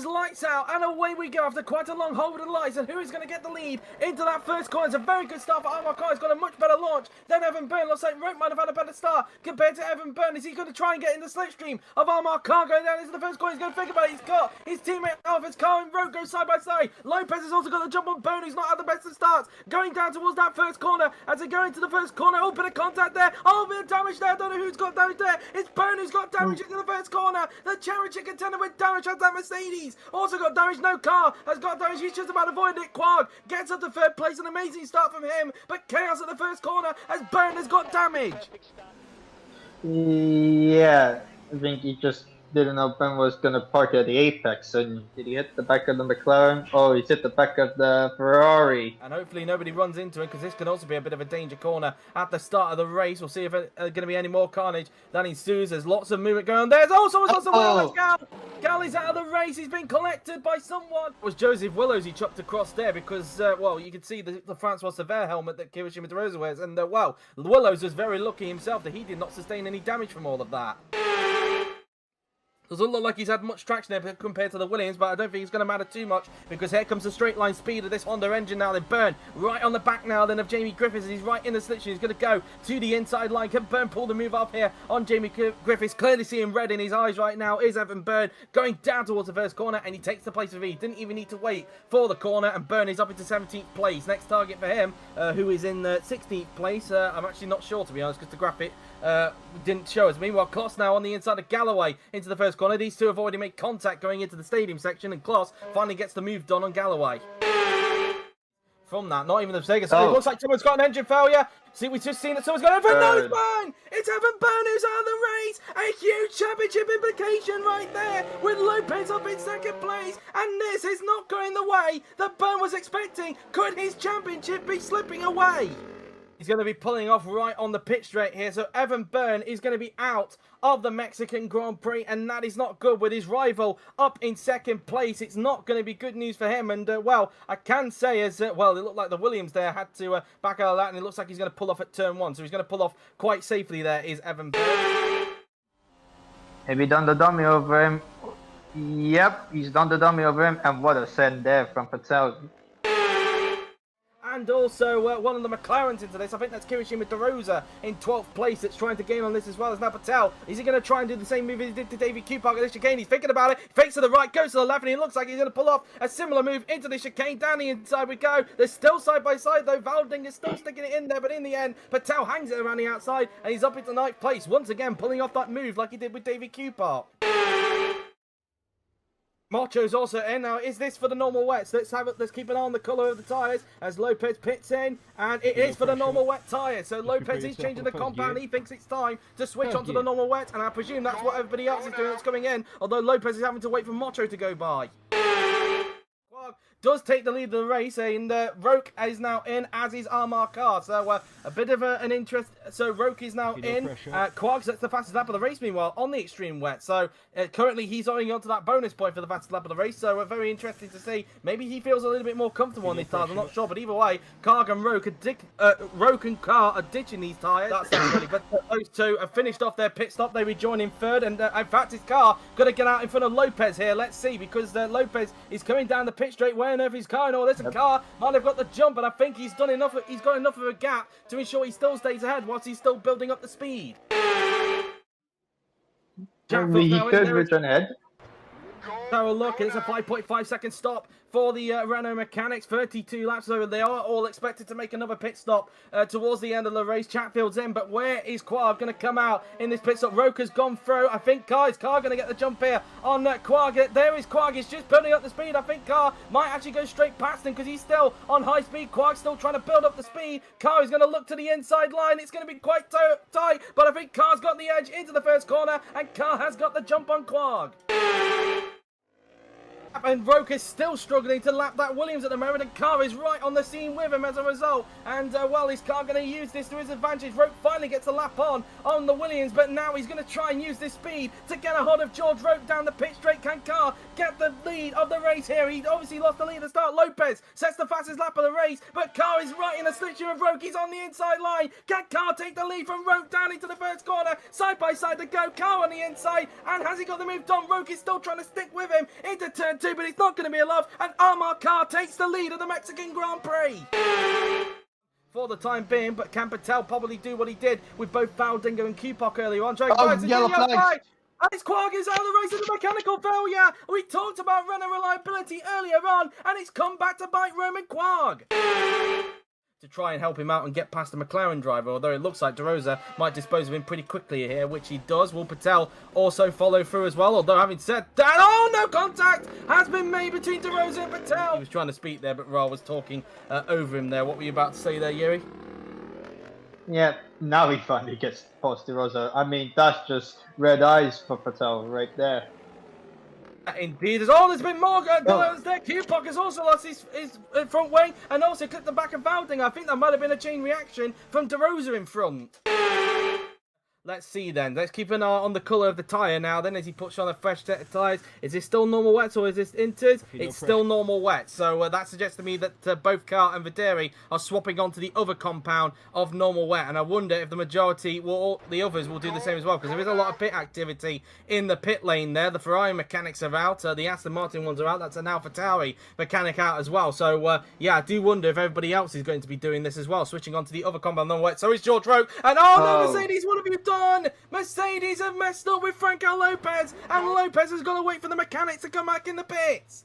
is lights out, and away we go after quite a long hold with the lights. And who is going to get the lead into that first corner? It's a very good start for Armor Car. He's got a much better launch than Evan Byrne. Looks like Roke might have had a better start compared to Evan Byrne. Is he going to try and get in the slipstream of Armor Car going down into the first corner? He's going to think about it. He's got his teammate off his car, and Roke goes side by side. Lopez has also got the jump on Byrne, who's not had the best of starts. Going down towards that first corner as they go into the first corner. Oh, bit of contact there. Oh, bit of damage there. I don't know who's got damage there. It's Byrne who's got damage into the first corner. The championship contender with damage has that Mercedes. Also got damage. No car has got damage. He's just about avoiding it. Quark gets up to third place. An amazing start from him. But chaos at the first corner as Byrne has got damage. Yeah, I think he just didn't know Ben was going to park at the apex, and did he hit the back of the McLaren? Oh, he's hit the back of the Ferrari. And hopefully nobody runs into it, because this can also be a bit of a danger corner at the start of the race. We'll see if there's going to be any more carnage that ensues. There's lots of movement going on. There's also lots of Willows. Gal is out of the race. He's been collected by someone. It was Joseph Willows he chucked across there because, well, you can see the Francois Sever helmet that Kirishima DeRosa wears. And, well, Willows was very lucky himself that he did not sustain any damage from all of that. Doesn't look like he's had much traction there compared to the Williams, but I don't think it's going to matter too much because here comes the straight line speed of this Honda engine now. They Byrne right on the back now then of Jamie Griffiths. He's right in the slipstream. He's going to go to the inside line. Can Byrne pull the move off here on Jamie Griffiths? Clearly seeing red in his eyes right now is Evan Byrne going down towards the first corner, and he takes the place of E. Didn't even need to wait for the corner, and Byrne is up into 17th place. Next target for him, who is in 16th place. I'm actually not sure, to be honest, because the graphic didn't show us. Meanwhile, Kloss now on the inside of Galloway into the first corner. These two have already made contact going into the stadium section, and Kloss finally gets the move done on Galloway. From that, not even the Sega screen. Looks like someone's got an engine failure. See, we've just seen that someone's got Evan. No, it's Byrne! It's Evan Byrne who's out of the race! A huge championship implication right there, with Lopez up in second place. And this is not going the way that Byrne was expecting. Could his championship be slipping away? He's going to be pulling off right on the pit straight here. So Evan Byrne is going to be out of the Mexican Grand Prix, and that is not good with his rival up in second place. It's not going to be good news for him. And, well, I can say as, well, it looked like the Williams there had to back out of that, and it looks like he's going to pull off at turn one. So he's going to pull off quite safely there, is Evan Byrne. Maybe done the dummy over him. Yep, he's done the dummy over him, and what a send there from Patel. And also one of the McLarens into this. I think that's Kirishima DeRosa in 12th place that's trying to gain on this as well as now Patel. Is he going to try and do the same move he did to Davey Q Park at the chicane? He's thinking about it. Fakes to the right, goes to the left, and it looks like he's going to pull off a similar move into the chicane. Down the inside we go. They're still side by side though. Valding is still sticking it in there, but in the end, Patel hangs it around the outside, and he's up into 9th place. Once again, pulling off that move like he did with Davey Q Park. Macho's also in. Now, is this for the normal wets? Let's keep an eye on the colour of the tyres as Lopez pits in, and it is for the normal wet tyres. So Lopez is changing the compound. He thinks it's time to switch onto the normal wet, and I presume that's what everybody else is doing that's coming in, although Lopez is having to wait for Macho to go by. Does take the lead of the race, and Roke is now in, as is Armor Car. So a bit of an interest. So Roke is now in. Quark sets the fastest lap of the race, meanwhile, on the extreme wet. So currently he's only onto that bonus point for the fastest lap of the race. So very interesting to see. Maybe he feels a little bit more comfortable on these tyres. I'm not sure, but either way, Roke and Car are ditching these tyres. That's not really. But those two have finished off their pit stop. They rejoin in third, and in fact, his car going to get out in front of Lopez here. Let's see, because Lopez is coming down the pit straight way. Over his car and all this, and Car might have got the jump, and I think he's done enough. He's got enough of a gap to ensure he still stays ahead whilst he's still building up the speed. Maybe he could return ahead. So look, it's a 5.5 second stop for the Renault mechanics. 32 laps over. They are all expected to make another pit stop towards the end of the race. Chatfield's in, but where is Quark going to come out in this pit stop? Roke has gone through. I think Car going to get the jump here on Quark. There is Quark. He's just building up the speed. I think Car might actually go straight past him because he's still on high speed. Quark's still trying to build up the speed. Car is going to look to the inside line. It's going to be quite tight, but I think Car's got the edge into the first corner, and Car has got the jump on Quark. And Roke is still struggling to lap that Williams at the moment, and Car is right on the scene with him as a result. And, well, is Car going to use this to his advantage? Roke finally gets a lap on the Williams, but now he's going to try and use this speed to get a hold of George Roke down the pit straight. Can Car get the lead of the race here? He obviously lost the lead at the start. Lopez sets the fastest lap of the race, but Car is right in the slipstream of Roke. He's on the inside line. Can Car take the lead from Roke down into the first corner? Side by side to go. Car on the inside, and has he got the move done? Roke is still trying to stick with him into turn 2, but it's not going to be enough, and Armar Carr takes the lead of the Mexican Grand Prix. For the time being, but can Patel probably do what he did with both Valdingo and Kupok earlier on? Yellow flag. And it's Quarg is out of the race with a mechanical failure. We talked about runner reliability earlier on, and it's come back to bite Roman Quarg. To try and help him out and get past the McLaren driver, although it looks like De Rosa might dispose of him pretty quickly here, which he does. Will Patel also follow through as well? Although having said that, oh, no contact has been made between De Rosa and Patel. He was trying to speak there, but Ra was talking over him there. What were you about to say there, Yuri? Yeah, now he finally gets past De Rosa. I mean, that's just red eyes for Patel right there. Indeed, there's been more goals there. Kupok has also lost his front wing and also clipped the back of Valding. I think that might have been a chain reaction from De Rosa in front. Let's see then. Let's keep an eye on the colour of the tyre now then as he puts on a fresh set of tyres. Is this still normal wets or is this inters? It's still normal wet. So that suggests to me that both Carr and Vederi are swapping onto the other compound of normal wet. And I wonder if the majority, the others will do the same as well, because there is a lot of pit activity in the pit lane there. The Ferrari mechanics are out. The Aston Martin ones are out. That's an AlphaTauri mechanic out as well. So yeah, I do wonder if everybody else is going to be doing this as well, switching onto the other compound normal wet. So is George Rowe. And no, Mercedes, what have you done? Mercedes have messed up with Franco Lopez, and Lopez has got to wait for the mechanics to come back in the pits.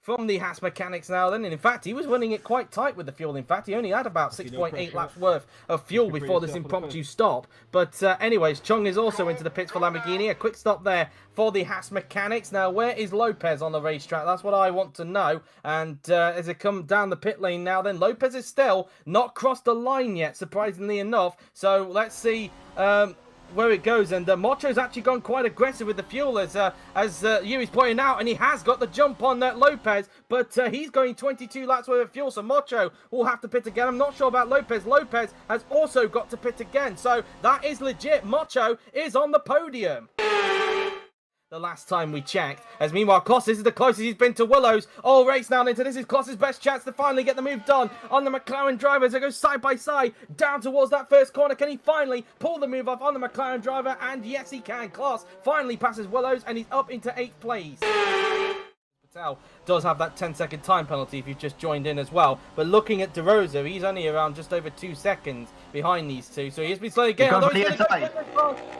From the Haas mechanics now then, and in fact, he was running it quite tight with the fuel. In fact, he only had about 6.8 laps worth of fuel before this impromptu stop. But anyways, Chung is also into the pits for Lamborghini. A quick stop there for the Haas mechanics. Now, where is Lopez on the racetrack? That's what I want to know. And as they come down the pit lane now then, Lopez is still not crossed the line yet, surprisingly enough. So let's see where it goes, and Mocho's actually gone quite aggressive with the fuel as Yuri's pointing out, and he has got the jump on Lopez, but he's going 22 laps worth of fuel, so Mocho will have to pit again. I'm not sure about Lopez. Lopez has also got to pit again, so that is legit. Mocho is on the podium. The last time we checked, as meanwhile Kloss, this is the closest he's been to Willows all race now into. This is Kloss's best chance to finally get the move done on the McLaren driver as they go side by side down towards that first corner. Can he finally pull the move off on the McLaren driver? And yes, he can. Kloss finally passes Willows and he's up into 8th place. Patel does have that 10-second time penalty if you've just joined in as well. But looking at De Rosa, he's only around just over 2 seconds behind these two. So he's been slowly getting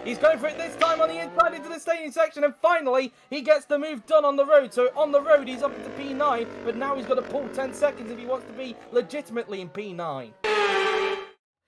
he's going for it this time on the inside into the staging section. And finally, he gets the move done on the road. So on the road, he's up into P9. But now he's got to pull 10 seconds if he wants to be legitimately in P9.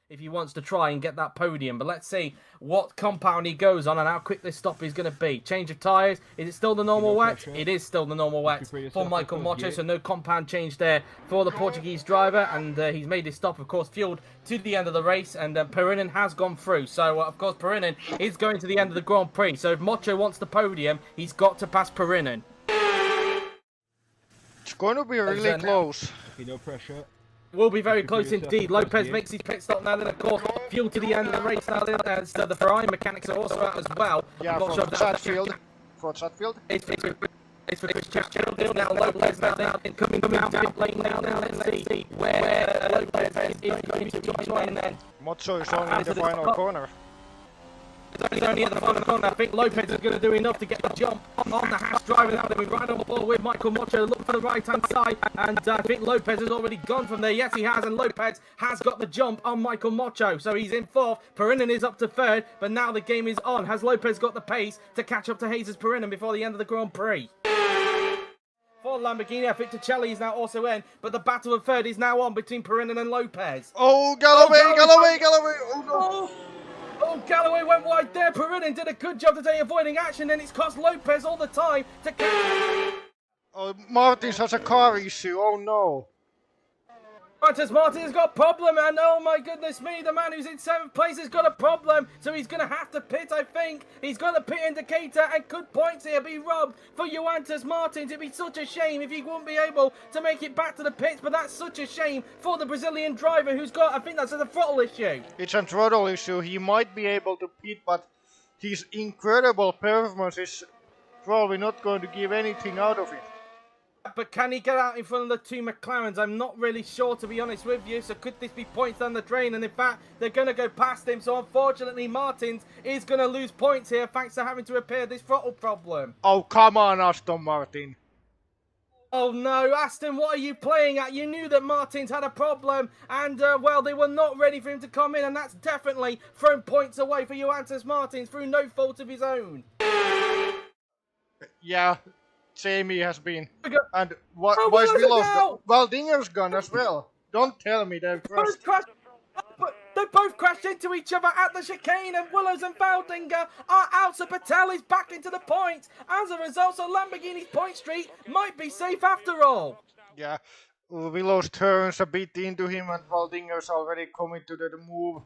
If he wants to try and get that podium. But let's see what compound he goes on and how quick this stop is going to be. Change of tyres. Is it still the normal wet? It is still the normal wet for Michael Mocho. So no compound change there for the Portuguese driver. And he's made his stop, of course, fueled to the end of the race. And Perinen has gone through. So, of course, Perinen is going to the end of the Grand Prix. So if Mocho wants the podium, he's got to pass Perinen. It's going to be really close. No pressure. Will be very close indeed. Lopez makes his pit stop now, then of course fuel to the end of the race now, then as the Ferrari mechanics are also out as well. Yeah, for Chatfield. For Chatfield. It's for Chris Chatfield now. Lopez now coming out of pit lane now. Let's see where Lopez is going to join then. Mocho is only in the final corner. He's only at the final corner. I think Lopez is going to do enough to get the jump on the Haas driver now. Then we ride on board with Michael Mocho. Look for the right-hand side. And I think Lopez has already gone from there. Yes, he has. And Lopez has got the jump on Michael Mocho. So he's in 4th. Perinen is up to 3rd. But now the game is on. Has Lopez got the pace to catch up to Jesus Perinen before the end of the Grand Prix? For Lamborghini, I think Ticelli is now also in. But the battle of 3rd is now on between Perinen and Lopez. Oh, Galloway! Oh, no. Oh, Galloway went wide there. Perinin did a good job today avoiding action, and it's cost Lopez all the time to catch. Oh, Martins has a car issue. Oh, no. Martin's got a problem, and oh my goodness me, the man who's in 7th place has got a problem, so he's going to have to pit, I think. He's got a pit indicator, and could points here be robbed for Joantis Martins. It'd be such a shame if he wouldn't be able to make it back to the pits, but that's such a shame for the Brazilian driver who's got, I think that's a throttle issue. It's a throttle issue. He might be able to pit, but his incredible performance is probably not going to give anything out of it. But can he get out in front of the two McLarens? I'm not really sure, to be honest with you. So could this be points down the drain? And in fact, they're going to go past him. So unfortunately, Martins is going to lose points here thanks to having to repair this throttle problem. Oh, come on, Aston Martin. Oh no, Aston, what are you playing at? You knew that Martins had a problem, and well, they were not ready for him to come in, and that's definitely thrown points away for Johannes Martins through no fault of his own. Yeah, Jamie has been. And Oh, why is Willows Willows are gone? Well, Dinger's gone as well. Don't tell me they've crashed. They both crashed into each other at the chicane, and Willows and Valdinger are out, so Patel is back into the points. As a result, so Lamborghini's point streak might be safe after all. Yeah, Willows turns a bit into him, and Valdinger's already coming to the move.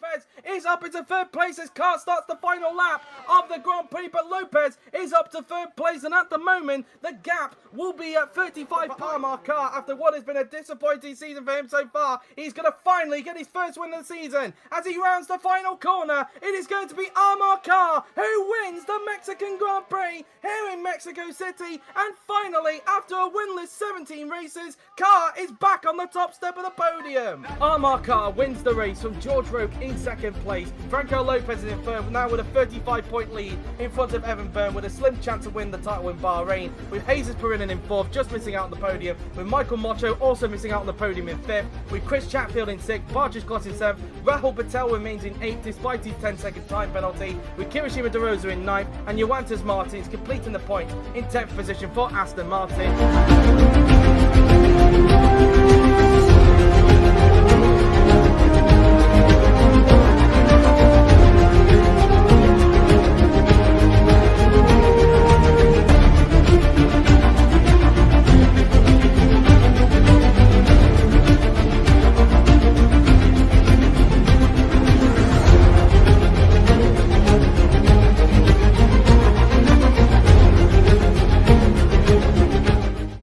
Lopez is up into third place as car starts the final lap of the Grand Prix, but Lopez is up to third place, and at the moment the gap will be at 35 Palmer car after what has been a disappointing season for him so far. He's going to finally get his first win of the season as he rounds the final corner. It is going to be Amar Carr who wins the Mexican Grand Prix here in Mexico City, and finally, after a winless 17 races, Carr is back on the top step of the podium. Amar Carr wins the race from George Roque in second place. Franco Lopez is in third, now with a 35-point lead in front of Evan Byrne, with a slim chance to win the title in Bahrain, with Jesus Perinen in fourth, just missing out on the podium, with Michael Mocho also missing out on the podium in fifth, with Chris Chatfield in sixth, Barges Gloss in seventh, Rahul Patel remains in eighth despite his 10-second time penalty, with Kirishima De Rosa in ninth, and Johannes Martins completing the points in 10th position for Aston Martin.